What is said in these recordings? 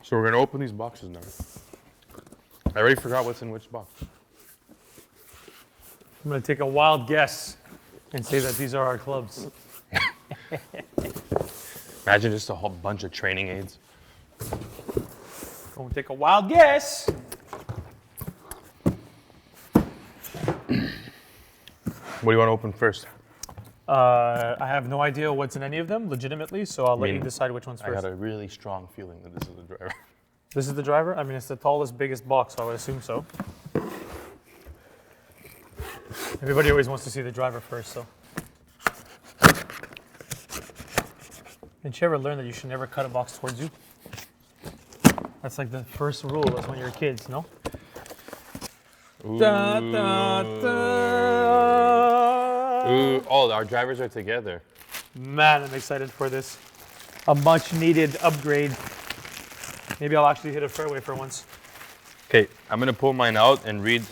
So we're gonna open these boxes now. I already forgot what's in which box. I'm gonna take a wild guess and say that these are our clubs. Imagine just a whole bunch of training aids. Gonna take a wild guess. What do you want to open first? I have no idea what's in any of them, legitimately, so I'll let you decide which one's I first. got a really strong feeling that this is the driver. This is the driver? I mean, it's the tallest, biggest box, so I would assume so. Everybody always wants to see the driver first, so. Didn't you ever learn that you should never cut a box towards you? That's like the first rule as when you're kids, no? Da, da, da. Ooh, oh, our drivers are together. Man, I'm excited for this. A much needed upgrade. Maybe I'll actually hit a fairway for once. Okay, I'm gonna pull mine out and read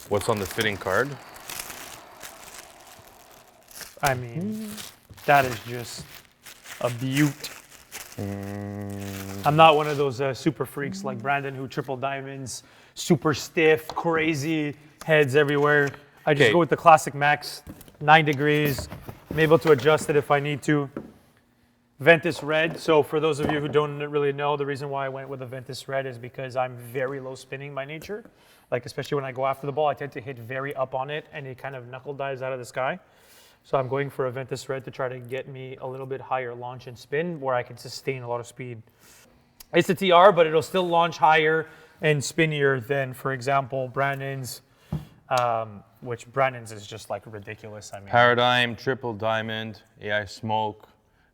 what's on the fitting card. I mean, that is just a beaut. I'm not one of those super freaks like Brandon who triple diamonds, super stiff, crazy, heads everywhere. I just go with the classic max, 9 degrees. I'm able to adjust it if I need to. Ventus red. So for those of you who don't really know, the reason why I went with a Ventus red is because I'm very low spinning by nature. Like especially when I go after the ball, I tend to hit very up on it and it kind of knuckle dives out of the sky. So I'm going for a Ventus red to try to get me a little bit higher launch and spin where I can sustain a lot of speed. It's a TR, but it'll still launch higher and spinnier than, for example, Brandon's, which Brandon's is just like ridiculous. I mean, Paradigm, triple diamond, AI smoke,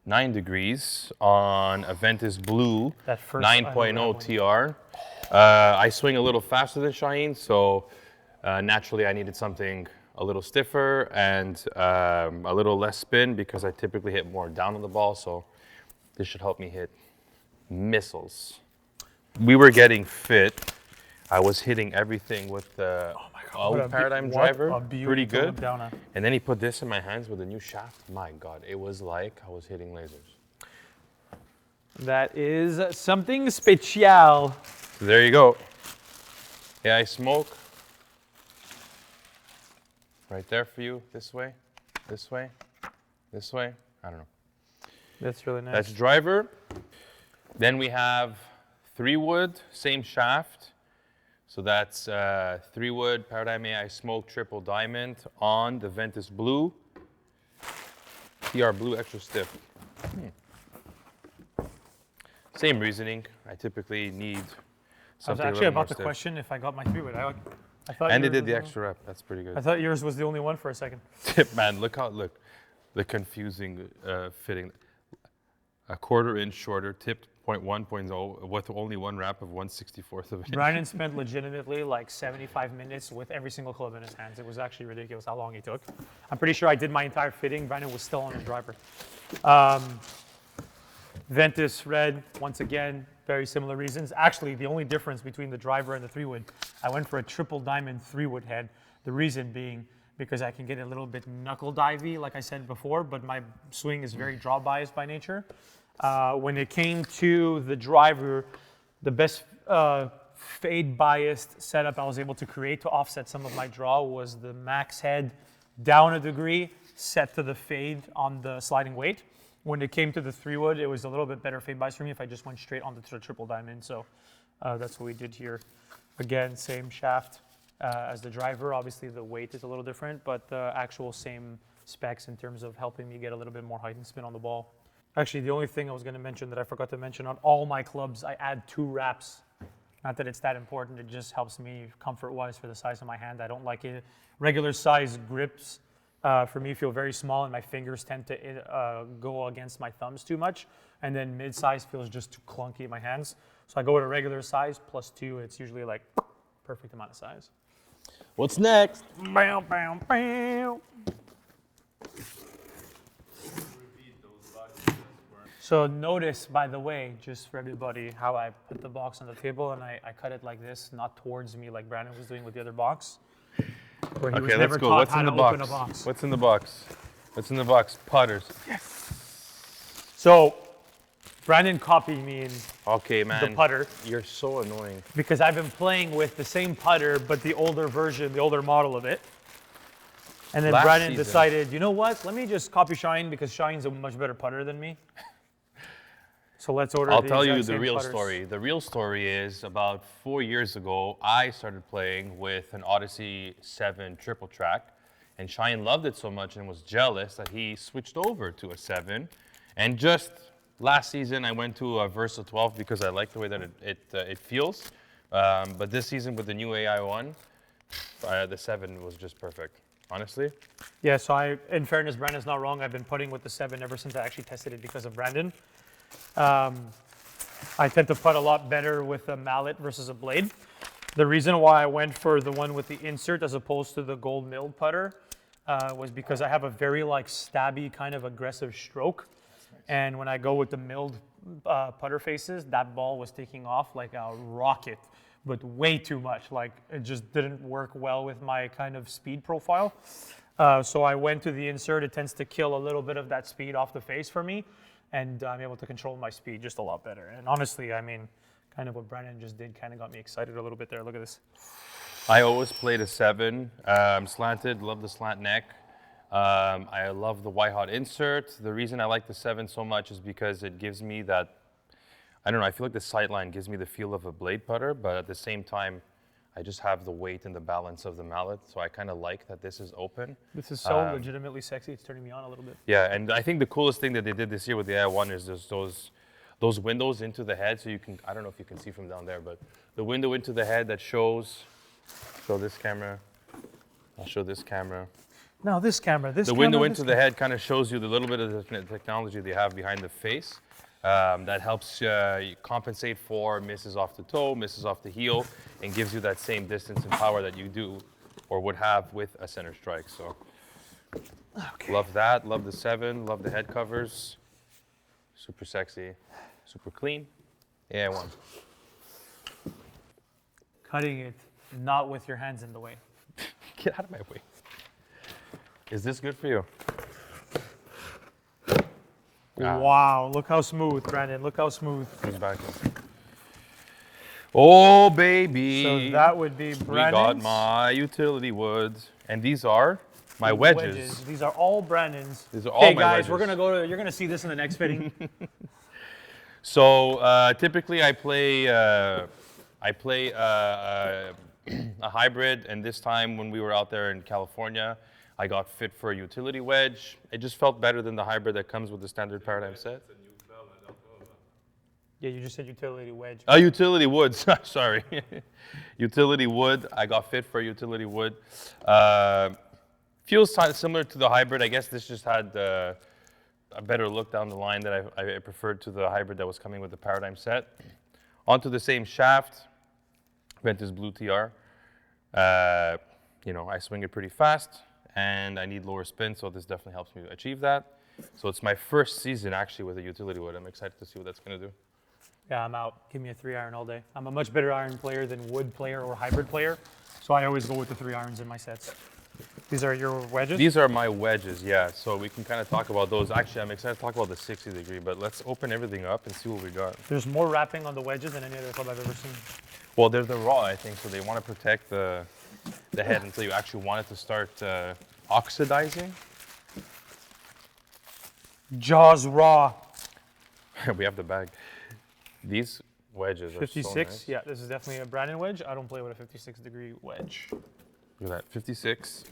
9 degrees on a Ventus Blue 9.0 TR. I swing a little faster than Shauheen, so naturally I needed something a little stiffer and a little less spin because I typically hit more down on the ball, so this should help me hit missiles. We were getting fit. I was hitting everything with the Paradigm driver, pretty good. And then he put this in my hands with a new shaft. My God, it was like I was hitting lasers. That is something special. So there you go. Yeah, I smoke. Right there for you, this way, this way, this way. I don't know. That's really nice. That's driver. Then we have 3-wood, same shaft. So that's 3-wood, Paradigm AI Smoke, triple diamond on the Ventus Blue. TR Blue, extra stiff. Same reasoning. I typically need something I was actually about to question if I got my 3-wood. I thought and it did the extra rep. That's pretty good. I thought yours was the only one for a second. Man, look the confusing fitting. A 1/4 inch shorter, tipped 0.1.0 with only one wrap of 1/64th of an inch. Brandon spent legitimately like 75 minutes with every single club in his hands. It was actually ridiculous how long he took. I'm pretty sure I did my entire fitting. Brandon was still on his driver. Ventus red, once again, very similar reasons. Actually, the only difference between the driver and the 3-wood, I went for a triple diamond 3-wood head. The reason being because I can get a little bit knuckle divey, like I said before, but my swing is very draw biased by nature. When it came to the driver, the best fade biased setup I was able to create to offset some of my draw was the max head down a degree, set to the fade on the sliding weight. When it came to the 3-wood, it was a little bit better fade bias for me if I just went straight onto the triple diamond. So that's what we did here. Again, same shaft as the driver. Obviously, the weight is a little different, but the actual same specs in terms of helping me get a little bit more height and spin on the ball. Actually, the only thing I was going to mention that I forgot to mention, on all my clubs, I add 2 wraps. Not that it's that important, it just helps me comfort-wise for the size of my hand. I don't like it. Regular size grips for me feel very small and my fingers tend to go against my thumbs too much. And then mid-size feels just too clunky in my hands. So I go with a regular size plus 2. It's usually like perfect amount of size. What's next? Bam, bam, bam. So notice, by the way, just for everybody, how I put the box on the table and I cut it like this, not towards me like Brandon was doing with the other box. Where he was never let's go. taught What's how in the to box? open a box. What's in the box? What's in the box? Putters. Yes. So Brandon copied me in Okay, man. the putter. You're so annoying. Because I've been playing with the same putter, but the older version, the older model of it. And then Brandon decided, you know what? Let me just copy Shauheen because Shauheen's a much better putter than me. So let's order I'll the tell you exact the same real putters. story. The real story is about 4 years ago, I started playing with an Odyssey 7 triple track. And Shauheen loved it so much and was jealous that he switched over to a 7. And just last season, I went to a Versa 12 because I like the way that it feels. But this season with the new AI one, the 7 was just perfect. Honestly? Yeah, so in fairness, Brandon's not wrong. I've been putting with the 7 ever since I actually tested it because of Brandon. I tend to putt a lot better with a mallet versus a blade. The reason why I went for the one with the insert as opposed to the gold milled putter was because I have a very stabby kind of aggressive stroke. And when I go with the milled putter faces, that ball was taking off like a rocket, but way too much. It just didn't work well with my kind of speed profile. So I went to the insert. It tends to kill a little bit of that speed off the face for me. And I'm able to control my speed just a lot better. And honestly, I mean, kind of what Brandon just did kind of got me excited a little bit there. Look at this. I always played a 7, slanted, love the slant neck. I love the white hot insert. The reason I like the 7 so much is because it gives me that, I don't know, I feel like the sight line gives me the feel of a blade putter, but at the same time, I just have the weight and the balance of the mallet, so I kind of like that this is open. This is so legitimately sexy. It's turning me on a little bit. Yeah, and I think the coolest thing that they did this year with the AI1 is there's those windows into the head, so you can, I don't know if you can see from down there, but the window into the head that shows, show this camera, I'll show this camera. No, this camera, the window into the head kind of shows you the little bit of the technology they have behind the face. That helps compensate for misses off the toe, misses off the heel, and gives you that same distance and power that you do or would have with a center strike. So, love that. Love the 7. Love the head covers. Super sexy, super clean. Yeah, one. Cutting it, not with your hands in the way. Get out of my way. Is this good for you? Wow, look how smooth, Brandon. Look how smooth. Who's back in? Oh, baby. So that would be Brandon's. We got my utility woods. And these are my wedges. These are all Brandon's. These are all my wedges. Hey guys, we're gonna go to, you're gonna see this in the next fitting. So typically I play a hybrid, and this time when we were out there in California, I got fit for a utility wedge. It just felt better than the hybrid that comes with the standard paradigm set. Yeah, you just said utility wedge. Utility wood, sorry. Utility wood, I got fit for utility wood. Feels similar to the hybrid. I guess this just had a better look down the line that I preferred to the hybrid that was coming with the paradigm set. Onto the same shaft, Ventus Blue TR. You know, I swing it pretty fast, and I need lower spin, so this definitely helps me achieve that. So it's my first season actually with a utility wood. I'm excited to see what that's gonna do. Yeah, I'm out. Give me a 3-iron all day. I'm a much better iron player than wood player or hybrid player, so I always go with the 3 irons in my sets. These are your wedges? These are my wedges, yeah. So we can kind of talk about those. Actually, I'm excited to talk about the 60 degree, but let's open everything up and see what we got. There's more wrapping on the wedges than any other club I've ever seen. Well, they're the raw, I think, so they want to protect the head until you actually want it to start oxidizing. Jaws raw. We have the bag. These wedges are 56, so nice. Yeah, this is definitely a Brandon wedge. I don't play with a 56 degree wedge. Look at that, 56,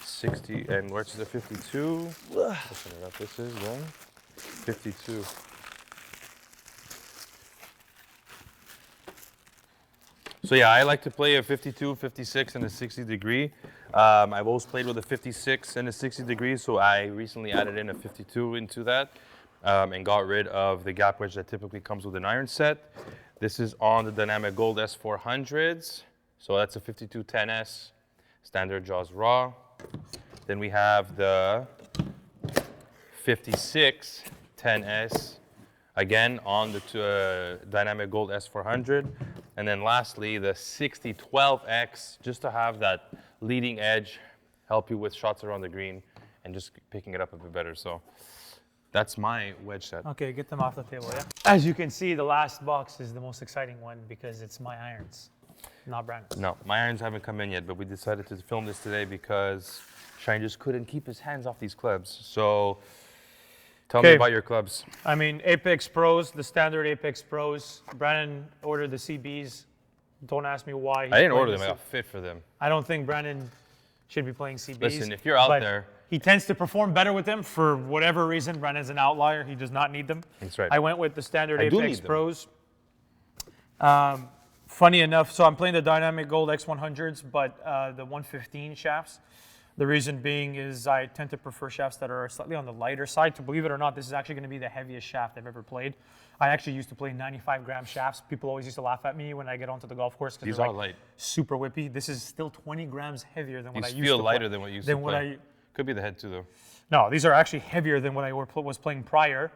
60, and where's the 52? Listen to that, this is one, 52. So yeah, I like to play a 52, 56, and a 60 degree. I've always played with a 56 and a 60 degree, so I recently added in a 52 into that and got rid of the gap wedge that typically comes with an iron set. This is on the Dynamic Gold S400s. So that's a 5210S, standard Jaws raw. Then we have the 5610S, again on the Dynamic Gold S400. And then lastly, the 6012X, just to have that leading edge, help you with shots around the green and just picking it up a bit better. So That's my wedge set. Okay, get them off the table, yeah? As you can see, the last box is the most exciting one because it's my irons, not Brandon's. No, my irons haven't come in yet, but we decided to film this today because Shauheen just couldn't keep his hands off these clubs. So tell me about your clubs. I mean, Apex Pros, the standard Apex Pros. Brandon ordered the CBs. Don't ask me why. I didn't order them. I got fit for them. I don't think Brandon should be playing CBs. Listen, if you're out there. He tends to perform better with them for whatever reason. Brandon's an outlier. He does not need them. That's right. I went with the standard Apex Pros. Funny enough, so I'm playing the Dynamic Gold X100s, but the 115 shafts. The reason being is I tend to prefer shafts that are slightly on the lighter side. To believe it or not, this is actually going to be the heaviest shaft I've ever played. I actually used to play 95-gram shafts. People always used to laugh at me when I get onto the golf course because they're like light. Super whippy. This is still 20 grams heavier than what I used to play. These feel lighter than what you used to play. Could be the head too, though. No, these are actually heavier than what I was playing prior.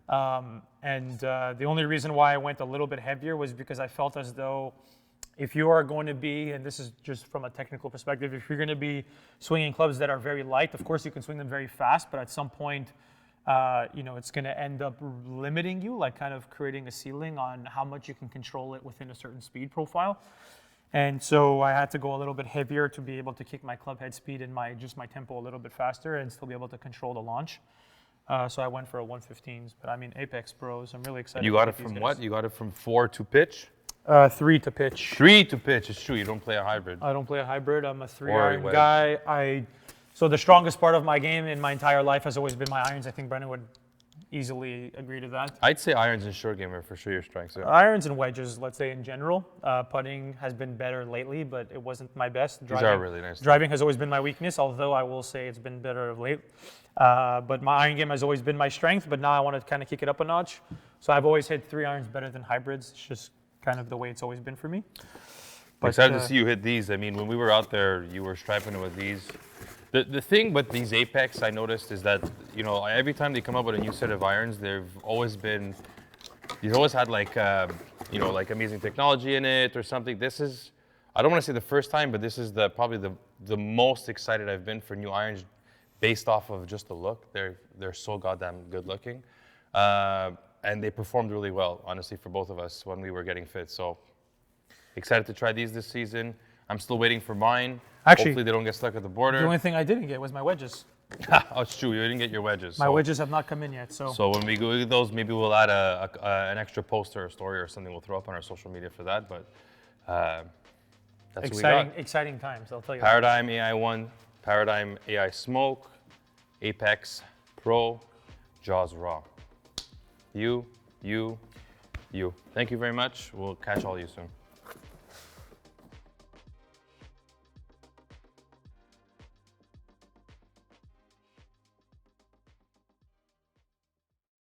The only reason why I went a little bit heavier was because I felt as though if you are going to be, and this is just from a technical perspective, if you're going to be swinging clubs that are very light, of course you can swing them very fast, but at some point, it's going to end up limiting you, like kind of creating a ceiling on how much you can control it within a certain speed profile. And so I had to go a little bit heavier to be able to kick my club head speed and my tempo a little bit faster and still be able to control the launch. So I went for a 115s, but I mean Apex Pros. I'm really excited. You got it from what? You got it from 4 to pitch? 3 to pitch. 3 to pitch. It's true. You don't play a hybrid. I don't play a hybrid. I'm a 3-iron guy. So the strongest part of my game in my entire life has always been my irons. I think Brendan would easily agree to that. I'd say irons and short game are for sure your strengths. Yeah. Irons and wedges, let's say in general. Putting has been better lately, but it wasn't my best. These are really nice. Driving has always been my weakness, although I will say it's been better of late. But my iron game has always been my strength, but now I want to kind of kick it up a notch. So I've always hit 3 irons better than hybrids. It's just kind of the way it's always been for me. I'm excited to see you hit these. I mean, when we were out there, you were striping it with these. The thing with these Apex I noticed is that, every time they come up with a new set of irons, they've always had like amazing technology in it or something. This is, I don't want to say the first time, but this is probably the most excited I've been for new irons based off of just the look. They're so goddamn good looking. And they performed really well, honestly, for both of us when we were getting fit. So excited to try these this season. I'm still waiting for mine. Actually, hopefully they don't get stuck at the border. The only thing I didn't get was my wedges. Oh, it's true. You didn't get your wedges. My wedges have not come in yet. So when we go with those, maybe we'll add an extra poster or story or something we'll throw up on our social media for that. But that's exciting, what we got. Exciting times, I'll tell you. Paradigm AI1, Paradigm AI Smoke, Apex Pro, Jaws Raw. You. Thank you very much. We'll catch all of you soon.